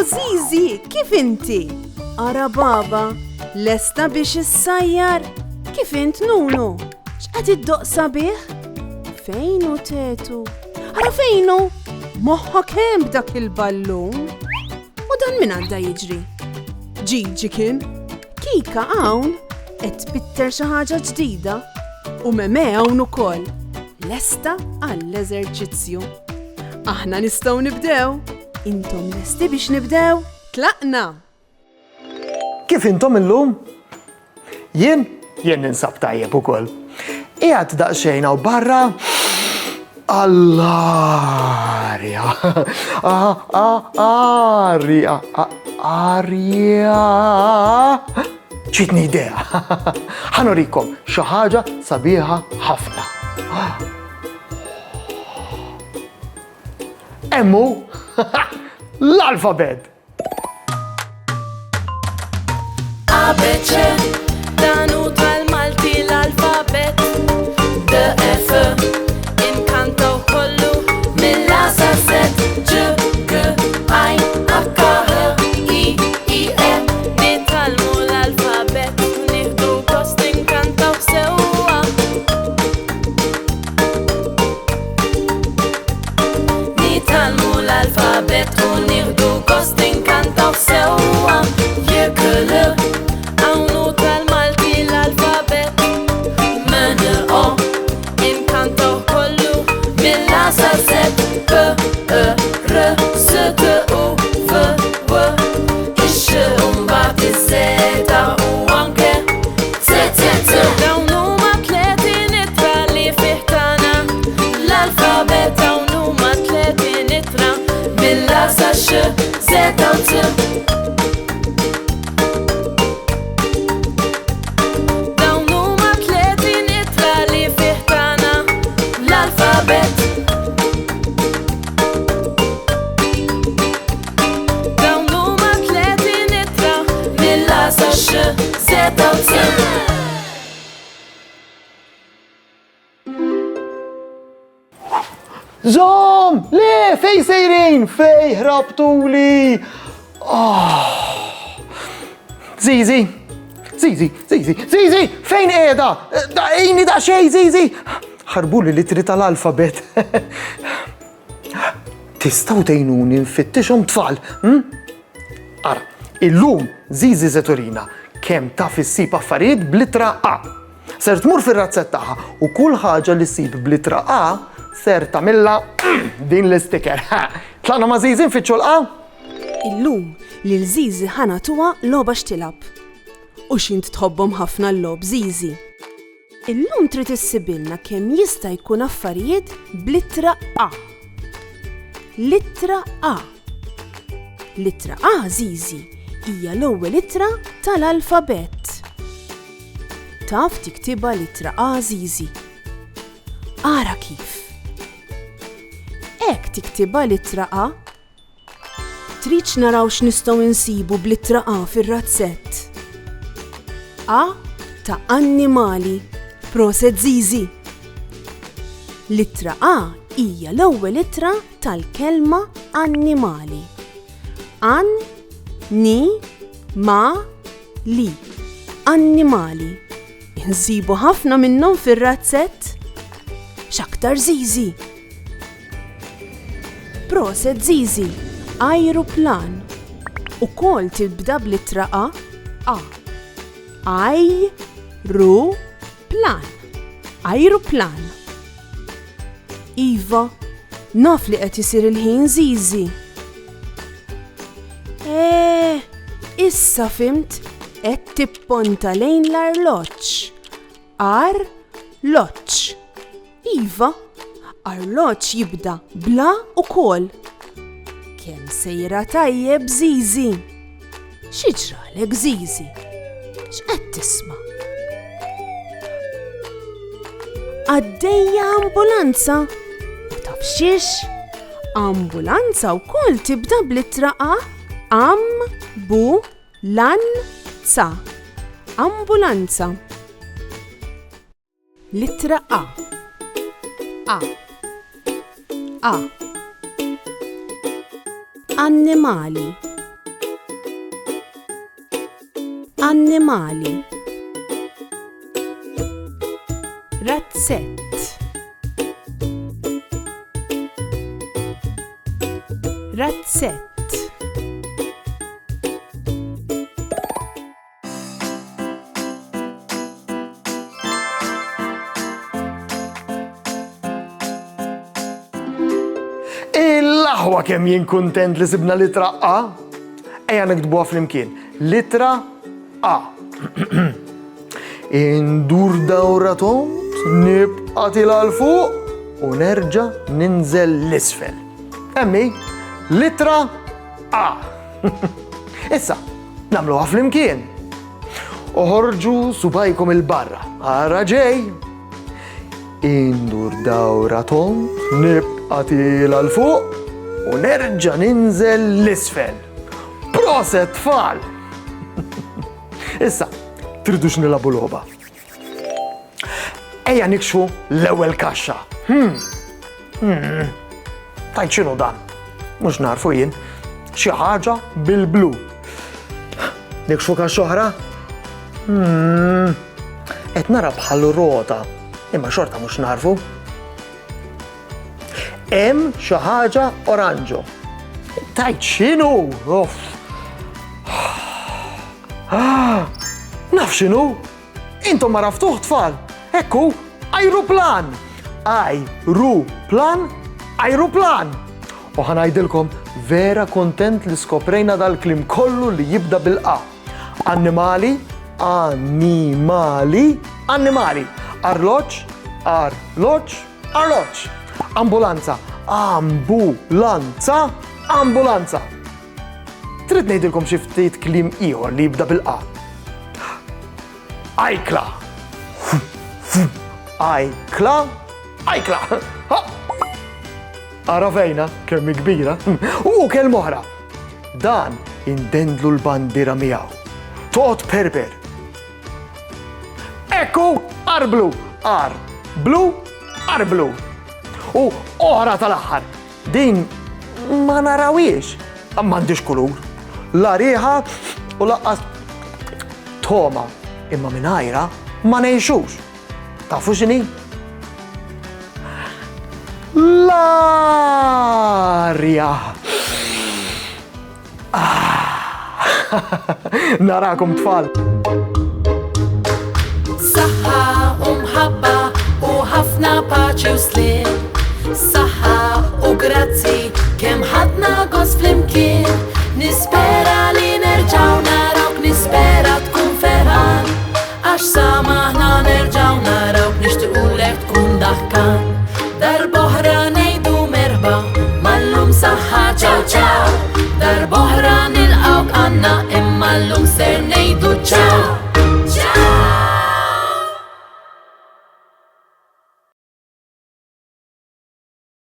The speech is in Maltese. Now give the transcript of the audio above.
Zizi, kif inti? Ara baba, lesta biex issajjar? Kif int Nunu? X'qed iddoqsa bih? Fejnu tetu? Ara fejnu? Moħħok hemm b'dak il-ballun? U dan min għandha jiġri? Ġiġi kien? Kika hawn qed tbitter xi ħaġa ġdida u Meme hawn ukoll lesta għall-eżerċizzju. Aħna nistgħu nibdew. Intom lesti biex nibdew? Tlaqna! Kif intom illum? Jien ninsab tajjeb ukoll. Qiegħed daqsxejn hawn barra Arja. Ġitni idea. Ħanurikom xi ħaġa sabiħa ħafna. Emmu l-alfabet. ABC, danu tal-Malti l-alfabet. DF, inkanto kollu mill-A sa Z. Ġ, G, I, H, I, I, M. Nitalmu l-alfabet, nieħdu gost inkantaw sewwa. Nitalmu l-alfabet u nieħdu gost inkantaw sewwa. Jirkelu hawn tal-Malti l-alfabet. M-N-O, inkantaw kollu mill-A sa Z. P, E, R, S, T, U, V, W. Ix mbagħad iż-żeta u anke Z, Z, Z. Dawn huma tlieti nitra li fih tagħna l-alfabet. Dawn huma tlieti nitra mill-A sa X, Z u Z. Dawn huma tlieti nitra li fih tagħna l-alfabet. Dawn huma tlieti nitra mill-A sa X, Z u Z. Zom! Le, fej sejrin? Fej ħrabtuli? Zizi! Zizi! Fejn qiegħda? Daqini daqsxejn, Zizi! Ħarbuli litri tal-alfabet. Tistgħu tgħinuni nfittixhom tfal? Ara, illum Zizi se turina kemm taf issib affarijiet b'littra A. Ser tmur fir-razzett tagħha u kull ħaġa li ssib b'littra A ser tagħmilha din l-istiker. Tlaqna ma' Zizi nfittxu l-A? Illum lil Zizi ħanatuha logħba x'tilab. U x'int tħobbhom ħafna l-logħob Zizi. Illum trid issibilna kemm jista' jkun affarijiet b'littra A. Littra A. Littra A, Zizi, hija l-ewwel littra tal-alfabet. Taf tiktibha littra A, Zizi. Ara kif. Hekk tiktibha littra A. Tridx naraw x'nistgħu insibu b'littra A fir-razzett. A ta' annimali. Proset Zizi. Littra A hija l-ewwel littra tal-kelma annimali. An, ni, ma, li. Annimali. Insibu ħafna minnhom fir-razzett. X'aktar Zizi. Proset Zizi. Ajruplan. Ukoll tibda b'littra A. A. Plan. Ajruplan. Iva, naf li qed isir il-ħin Zizi. Issa fimt qed tipponta lejn l-arloġġ. Arloġġ. Iva, arloġġ jibda bla ukoll. Kemm sejra tajjeb Zizi. X'jiġralek Zizi? X'qed tisma'? Għaddejja ambulanza. U taf xiex? Ambulanza wkoll tibda b'littra A. Am-bu-lan-za. Ambulanza. Littra A. A. A. Annimali. Annimali. Razzett. Razzett. Il-laħwa kemm jien kuntent li sibna litra A. Ejja nikdbuha flimkien. Litra A. Indur dawra tont, nibqa' tilha l fuq u nerġa' ninżel l-isfel. Emmi, litra A. Issa, nagħmluha flimkien. Oħorġu subajkom il-barra. Ara ġej. Indur dawra tont, nibqa' tilha l fuq u nerġa' ninżel l-isfel. Proset tfal! Issa, tridux nilabu logħba. Ejja nikxu l-ewwel kaxxa. Tajt x'inhu dan? Mhux narfu jien. Xi ħaġa bil-blu. Nikxu kaxxa oħra? Qed nara bħal rota, imma xorta mhux narfu. Hemm xi ħaġa oranġo. Tajt x'inhu? Naf x'inhu? Intom ma raftuh tfal. Ekku, ajruplan. Ajruplan, ajruplan. U ħanajdilkom vera kontent li skoprejna dal-klim kollu li jibda bil-A. Annimali, annimali, annimali. Arloġġ, arloġġ, arloġġ. Ambulanza, ambulanza, ambulanza. Trid ngħidilkom xi ftit kliem ieħor li jibda bil-A. Ajkla. Ajkla, ajkla. Ara fejna, kemm kbira. U kelma oħra. Dan indendlu l-bandira miegħu. Tot perper. Ekku, arblu, arblu, arblu. U oħra tal-aħħar. Din ma narawiex. M'għandix kulur. La rieħa u laqqas toma. Imma mingħajra ma ngħixux. Tafu x'inhi? L-arja. Narakom tfal. Saħħa u mħabba u ħafna paċi u slim. Saħħa u grazzi kemm ħadna gost flimkien. Nispera li nerġaw narawk, nispera tkun ferħan. Għax samaħna nerġaw narawk, nixtiequlek tkun daħkan. Darboħra ngħidu merba, mallum saħħa ċaw ċaw. Darboħra nilqawk għandna imma llum ser ngħidu ċaw.